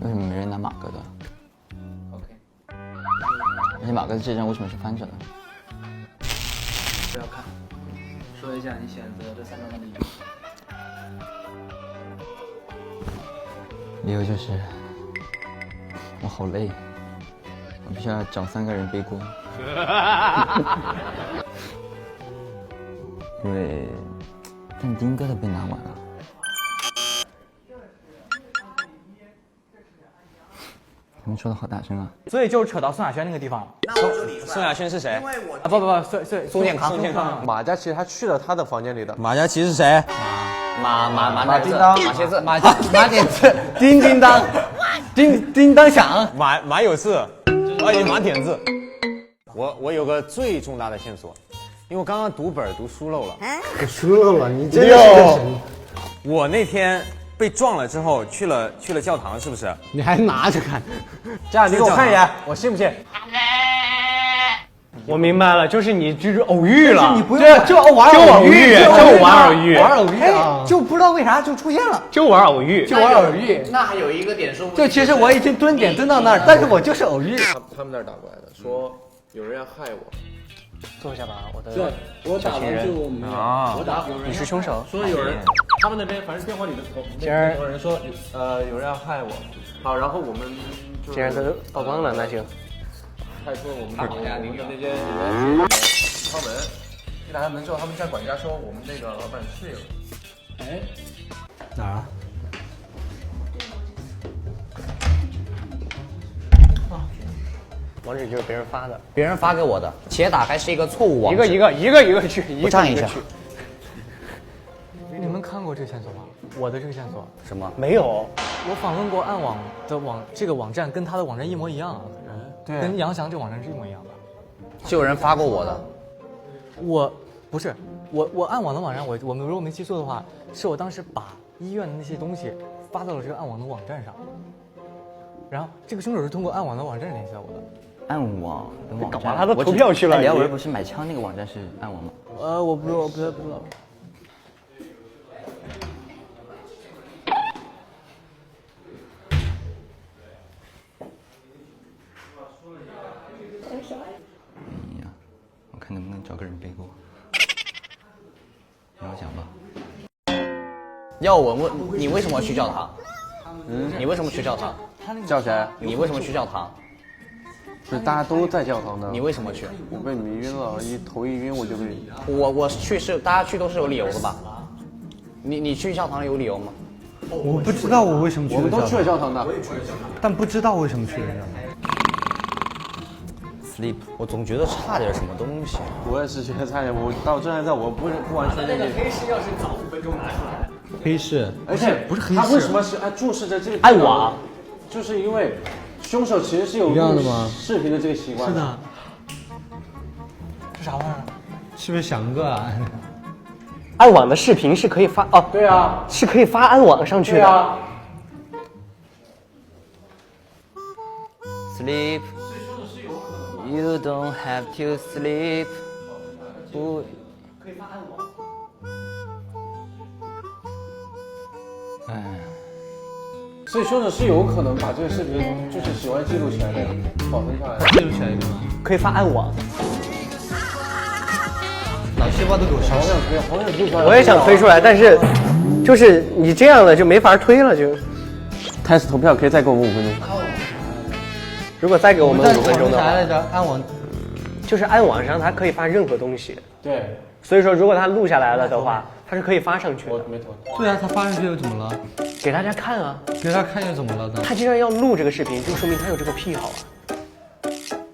为什么没人拿马哥的 ？OK。而且马哥的这张为什么是翻着的？不要看，说一下你选择这3张的理由。理由就是我好累，我必须要找3个人背锅。因为但丁哥的被拿完了。你们说的好大声啊！所以就扯到宋亚轩那个地方。宋亚轩是谁？啊不，宋健康。宋健康。马佳琪他去了他的房间里的。马佳琪是谁？马叮当，马蝎子，马点子，叮当，叮当响。马有事，马点子。我有个最重大的线索，因为我刚刚读本读疏漏了。疏漏了，你真的是个神。我那天被撞了之后去了教堂，是不是？你还拿着看？这样你给我看一眼，我信不信？我明白了，就是你就是偶遇了，你不用就玩偶遇，就玩偶遇，玩偶遇啊！就不知道为啥就出现了，就玩偶遇，就玩偶遇。那还有一个点说，就其实我已经蹲点蹲到那儿，但是我就是偶遇。他们那儿打过来的，说有人要害我。坐下吧，我的。对，我打完就没有。我打有人你是凶手？说有人，他们那边反正电话里的有人说有人要害我。好，然后我们就既然都曝光了，那就。派出我们的那些人敲门，一打开门之后，他们家管家说我们那个老板睡了。哎，哪儿啊？网址就是别人发的，别人发给我的，且打开是一个错误网址。一个去，我站一下。你们看过这个线索吗？我的这个线索什么？没有，我访问过暗网的这个网站，跟他的网站一模一样。对，跟杨翔这个网站是一模一样的。是有人发过我的。我暗网的网站，我们如果没记错的话，是我当时把医院的那些东西发到了这个暗网的网站上，然后这个凶手是通过暗网的网站联系到我的。暗网的网站，他都投票去了。梁文不是买枪那个网站是暗网吗？我不知道。哎呀，我看能不能找个人背锅。让我想吧。要我问你为什么要去教堂？你为什么去教堂？叫谁？你为什么去教堂？不是大家都在教堂的。你为什么去？我被迷晕了，头一晕我就被。我去是大家去都是有理由的吧？你去教堂有理由吗？我不知道我为什么去。我们都去了教堂的，但不知道为什么去了教堂。Sleep， 我总觉得差点什么东西。我也是觉得差点，我到这现在我不完全理解。黑市要是早5分钟拿出来。黑市，而且不是黑市，他为什么是注视着这个暗网？就是因为凶手其实是有录视频的这个习惯。是的。这啥玩意儿？是不是翔哥啊？暗网的视频是可以发哦。对啊，是可以发暗网上去的。对啊。Sleep。You don't have to sleep。不。可以发暗网。哎。所以凶手是有可能把这个视频就是喜欢记录起来的，保存下来，记录起来的，可以发暗网。脑细胞都给我烧死了。好想推出来。我也想推出来，但是就是你这样了就没法推了，就。开始投票可以再给我们5分钟。如果再给我们5分钟的话，暗网就是暗网上它可以发任何东西。对。所以说，如果它录下来了的话，它是可以发上去的。没投。对啊，他发上去又怎么了？给大家看啊。给他看又怎么了呢？他既然要录这个视频，就说明他有这个癖好啊。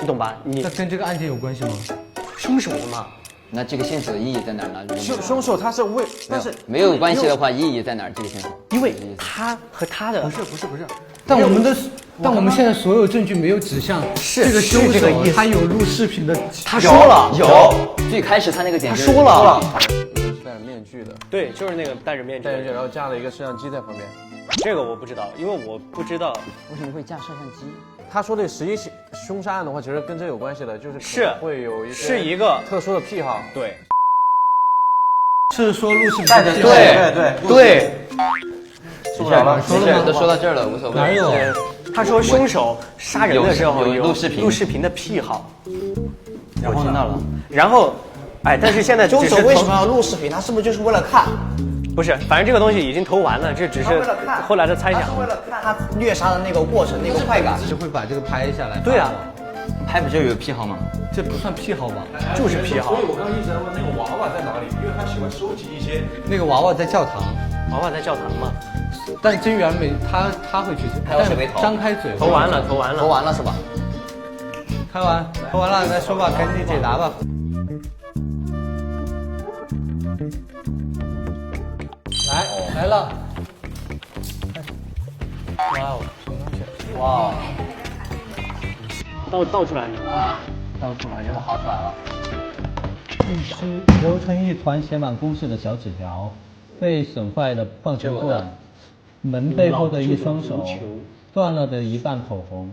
你懂吧？你那跟这个案件有关系吗？凶手的嘛。那这个线索的意义在哪儿呢？凶手他是为，但是没有关系的话，意义在哪儿？这个线索？因为他和他的不是。但我们现在所有证据没有指向这个凶手，他有录视频的。他说了有。最开始他那个点他说了。是戴着面具的。对，就是那个戴着面具，然后架了一个摄像机在旁边。这个我不知道，因为我不知道为什么会架摄像机。他说的11起凶杀案的话，其实跟这有关系的，就是会有一是一个特殊的癖好。对。是说录视频。对。说不了了，都说到这儿了，无所谓。哪有？他说凶手杀人的时候有有录视频的癖好，然后呢？然后，哎，但是现在凶只是手为什么要录视频？他是不是就是为了看？不是，反正这个东西已经投完了，这只是后来的猜想。为了看他虐杀的那个过程，那个快感。就会把这个拍下来。对啊，拍不就有癖好吗？这不算癖好吧？就是癖好所以。我刚刚一直在问那个娃娃在哪里，因为他喜欢收集一些。那个娃娃在教堂，娃娃在教堂嘛，但真源没他会去，还有谁没投张开嘴。投完了。投完了是吧？投完了再说吧，赶紧解答吧。来了。哇哦，什么东西？哇，倒出来了，倒出来了，好出来了。揉成一团写满公式的小纸条，被损坏的棒球棍，门背后的一双手，断了的一半口红。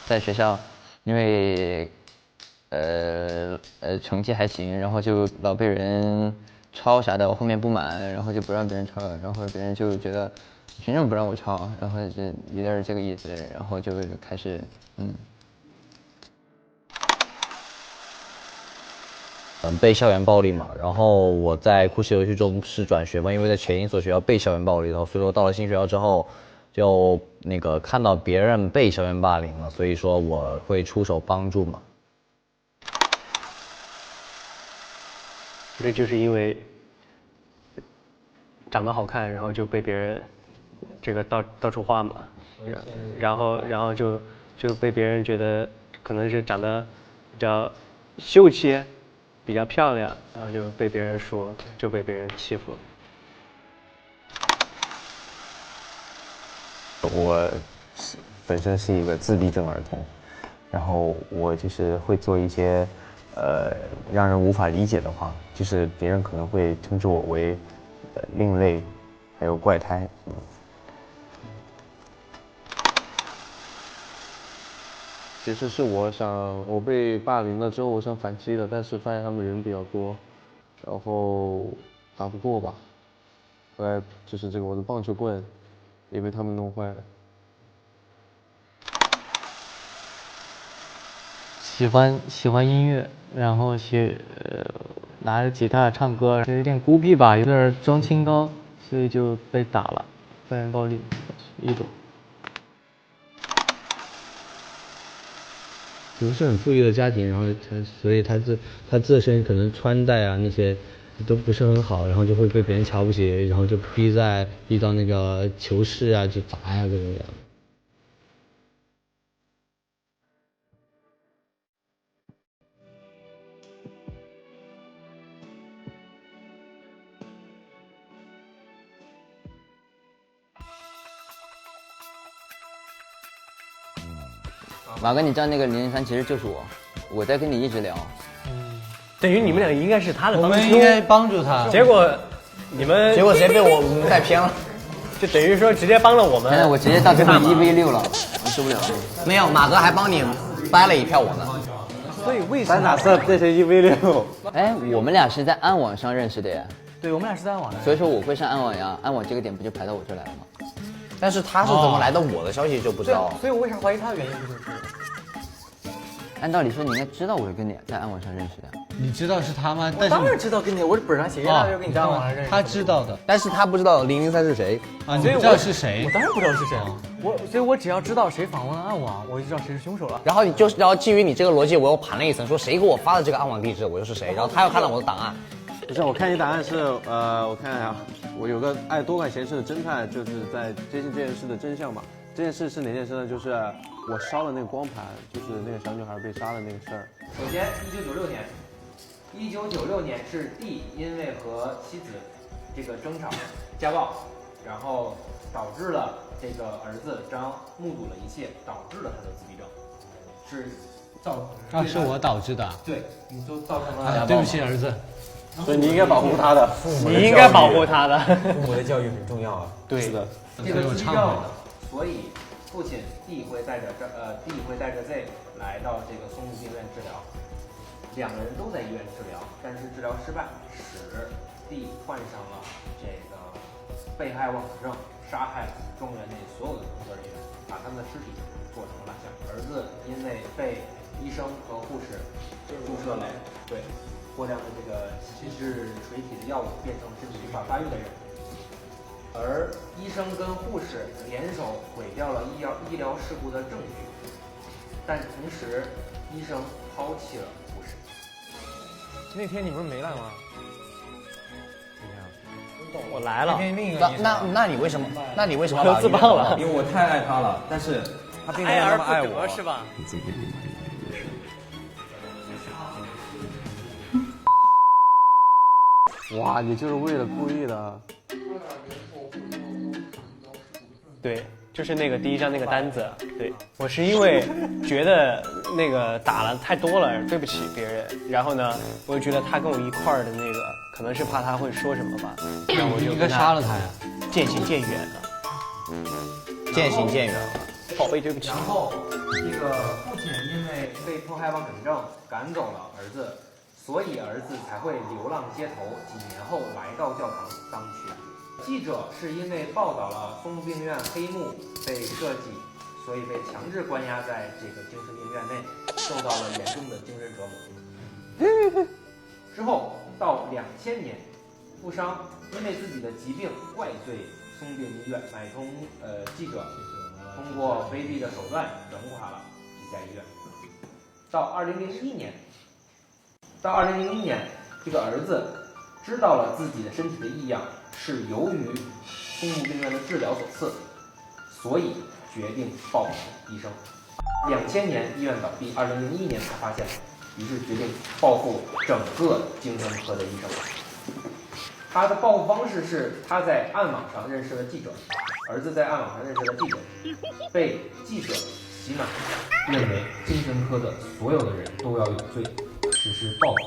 在学校，因为成绩还行，然后就老被人抄啥的，我后面不满，然后就不让别人抄了，然后别人就觉得凭什么不让我抄，然后就有点这个意思，然后就开始被校园暴力嘛，然后我在酷奇游戏中是转学嘛，因为在前一所学校被校园暴力，然后所以说到了新学校之后，就那个看到别人被校园霸凌了，所以说我会出手帮助嘛。这就是因为长得好看，然后就被别人这个到处画嘛，然后就被别人觉得可能是长得比较秀气，比较漂亮，然后就被别人说，就被别人欺负。我本身是一个自闭症儿童，然后我就是会做一些让人无法理解的话，就是别人可能会称之我为另类，还有怪胎。其实是我被霸凌了之后，我想反击的，但是发现他们人比较多，然后打不过吧。后来就是这个我的棒球棍也被他们弄坏了。喜欢音乐，然后拿着吉他唱歌，有点孤僻吧，有点装清高，所以就被打了，校园暴力一种。不是很富裕的家庭，然后所以他自身可能穿戴啊那些都不是很好，然后就会被别人瞧不起，然后就逼到那个球室啊去砸呀各种各样的。马哥，你知道那个003其实就是我在跟你一直聊。等于你们两个应该是他的我帮凶，们应该帮助他。结果你们结果直接被我们带偏了。就等于说直接帮了我们。现在我直接到最后1v6了，我受不了了。没有，马哥还帮你掰了一票我呢。所以为什么？色变成1v6？哎，我们俩是在暗网上认识的呀，对，我们俩是在暗网的。所以说我会上暗网呀，暗网这个点不就排到我这来了吗？但是他是怎么来的我的消息就不知道了。所以我为啥怀疑他的原因就是。按道理说你应该知道我是跟你在暗网上认识的。你知道是他吗？我当然知道跟你，我是本上写下来就跟你在暗网上认识。他知道的但是他不知道003是谁啊，你不知道是谁？我当然不知道是谁啊，所以我只要知道谁访问暗网，我就知道谁是凶手了。然后基于你这个逻辑，我又盘了一层，说谁给我发的这个暗网地址，我又是谁？然后他又看到我的档案。不是，我看你答案是我看一下，我有个爱多管闲事的侦探，就是在接近这件事的真相嘛。这件事是哪件事呢？就是我烧了那个光盘，就是那个小女孩被杀的那个事儿。首先，1996年是 D 因为和妻子这个争吵、家暴，然后导致了这个儿子张目睹了一切，导致了他的自闭症，是我导致的。对，你就造成了。对不起，儿子。所以你应该保护他的，你应该保护他的。父母的教育很重要啊。对，是的。这个自闭症，所以父亲 D 会带着Z 来到这个松木病院治疗，两个人都在医院治疗，但是治疗失败，使 D 患上了这个被害妄想症，杀害了庄园内所有的工作人员，把他们的尸体做成了蜡像。儿子因为被医生和护士注射了过量的这个抑制垂体的药物，变成身体无法发育的人。而医生跟护士联手毁掉了医疗事故的证据，但同时医生抛弃了护士。那天你不是没来吗？我来了。那你为什么？那你为什么要自爆了？因为我太爱他了，但是他并没有那么爱我，是吧？哇，你就是为了故意的。对，就是那个第一张那个单子，对我是因为觉得那个打了太多了，对不起别人，然后呢，我就觉得他跟我一块儿的那个，可能是怕他会说什么吧，然后我就应该杀了他呀，渐行渐远了，渐行渐远了。宝贝，对不起。然后这个父亲因为被迫害妄想症赶走了儿子，所以儿子才会流浪街头，几年后来到教堂当学。记者是因为报道了松木病院黑幕被设计，所以被强制关押在这个精神病院内，受到了严重的精神折磨。之后到2000年，富商因为自己的疾病怪罪松病医院，买通记者，通过卑鄙的手段整垮了这家医院。到2001年，这个儿子知道了自己的身体的异样是由于松木病院的治疗所赐，所以决定报复医生。2000年医院倒闭，2001年才发现，于是决定报复整个精神科的医生。他的报复方式是他在暗网上认识了记者，儿子在暗网上认识了记者，被记者洗脑，认为精神科的所有的人都要有罪，实施报复。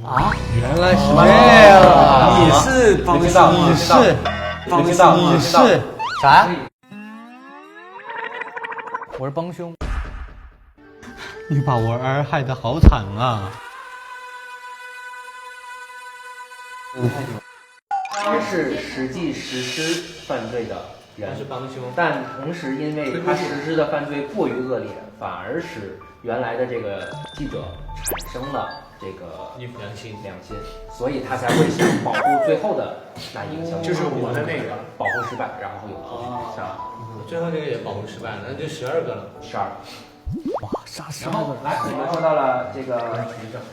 啊，原来是这样！你是帮凶，你是啥？我是帮凶。你把我儿害得好惨啊！他是实际实施犯罪的人，是帮凶，但同时因为他实施的犯罪过于恶劣，反而使原来的这个记者产生了这个良心，所以他才会想保护最后的那一个小就是我的那个保护失败，然后会有后续，是吧？最后这个也保护失败了，那就12个了，12。哇，杀然后来，我们说到了这个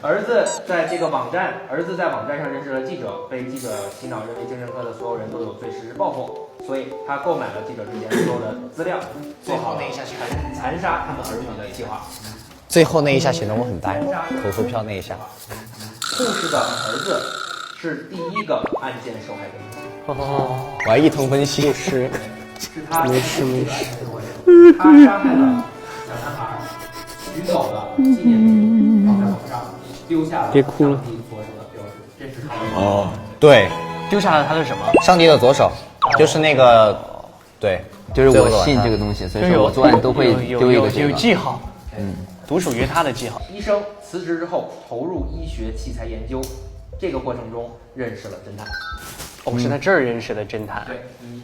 儿子在这个网站，儿子在网站上认识了记者，被记者洗脑，认为精神科的所有人都有罪，实施报复，所以他购买了记者之前所有的资料，做好了残杀他们儿女的计划。最后那一下显得我很呆，投票那一下。护士的儿子是第一个案件受害者。我还一通分析。是他没事，他杀害了小男孩，取走了纪念品，放在网上，丢下了上帝左手的标志，这是他的。哦，对，丢下了他的什么？上帝的左手，就是那个，对，就是我信这个东西，所以说我作案都会丢一个这个。有记号，独属于他的记号。医生辞职之后投入医学器材研究，这个过程中认识了侦探。我是在这儿认识的侦探。对，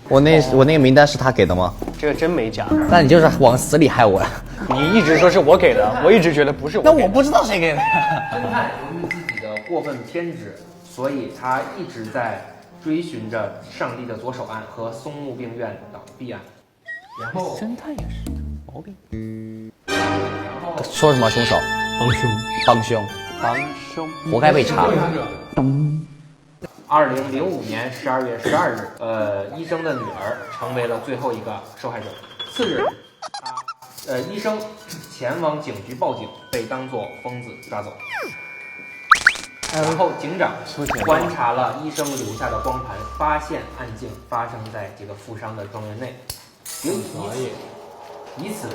我那个名单是他给的吗？这个真没假。那你就是往死里害我呀！你一直说是我给的，我一直觉得不是我给的。那我不知道谁给的。侦探由于自己的过分偏执，所以他一直在追寻着上帝的左手案和松木病院倒闭案。然后侦探也是毛病。然后说什么凶手？帮凶，活该被查。2005年12月12日，医生的女儿成为了最后一个受害者。次日，医生前往警局报警，被当作疯子抓走。然后警长观察了医生留下的光盘，发现案件发生在这个富商的庄园内，以此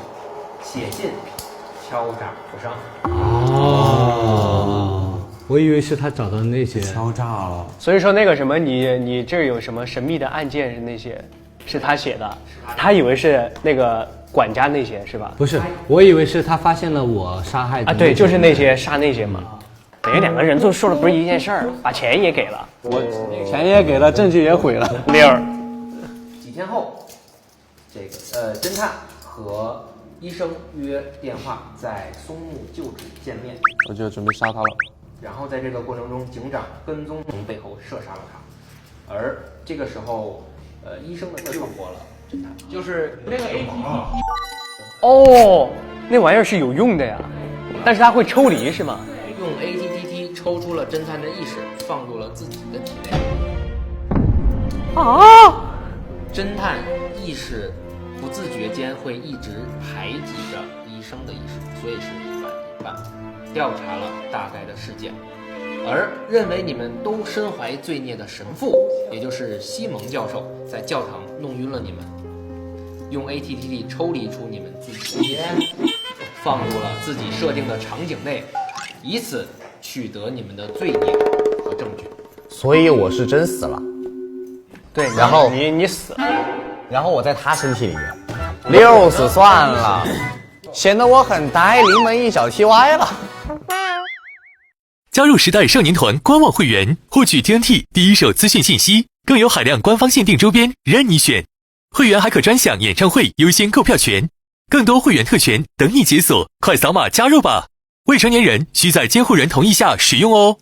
写信敲诈富商。哦，我以为是他找到那些敲诈了。所以说那个什么，你这儿有什么神秘的案件是那些，是他写的，他以为是那个管家那些是吧？不是，我以为是他发现了我杀害的啊，对，就是那些杀那些嘛。等于两个人都说的不是一件事儿，把钱也给了，我钱也给了，证据也毁了。6儿，天后，这个侦探和医生约电话在松木旧址见面，我就准备杀他了。然后在这个过程中，警长跟踪从背后射杀了他，而这个时候，医生的救活了侦探，就是那个 ATT。哦，那玩意儿是有用的呀，但是它会抽离是吗？用 ATTT 抽出了侦探的意识，放入了自己的体内。啊！侦探意识不自觉间会一直排挤着医生的意识，所以是一半一半。调查了大概的事件，而认为你们都身怀罪孽的神父，也就是西蒙教授，在教堂弄晕了你们，用 ATTT 抽离出你们自己的意识，放入了自己设定的场景内，以此取得你们的罪孽和证据。所以我是真死了。对，然后你死了，然后我在他身体里面，溜死算了，显得我很呆，临门一脚踢歪了。加入时代少年团官网会员，获取 TNT 第一手资讯信息，更有海量官方限定周边任你选。会员还可专享演唱会优先购票权，更多会员特权等你解锁，快扫码加入吧！未成年人需在监护人同意下使用哦。